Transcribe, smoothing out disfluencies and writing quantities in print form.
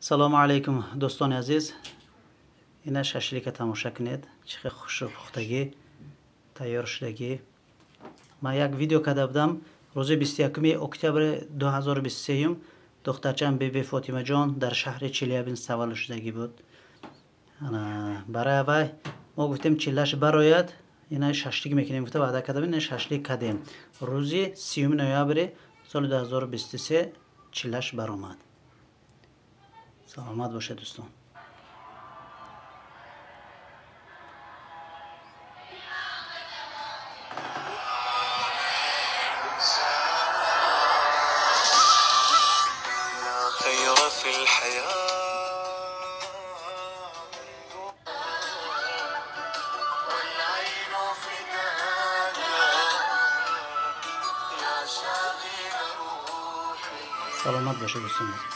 سلام علیکم دوستان عزیز. اینا ششلیک تماشا کنید. چه خوش و پختگی تیار شدگی. ما یک ویدیو کرده بودم روز 21 اکتبر 2023 دخترچم بیبی فاطمه جان در شهر چلیابینسک تولد شدگی بود. برای وای ما گفتیم چیلش براید اینا ششلیک میکنیم. گفته وعده کرده بودیم ششلیک کردیم. روزی 30 نوامبر سال 2023 چیلش برآمد. سلامت باشه دوستان. خير في الحياة والعين فداك يا شاغل روحي. سلامت باشه دوستان.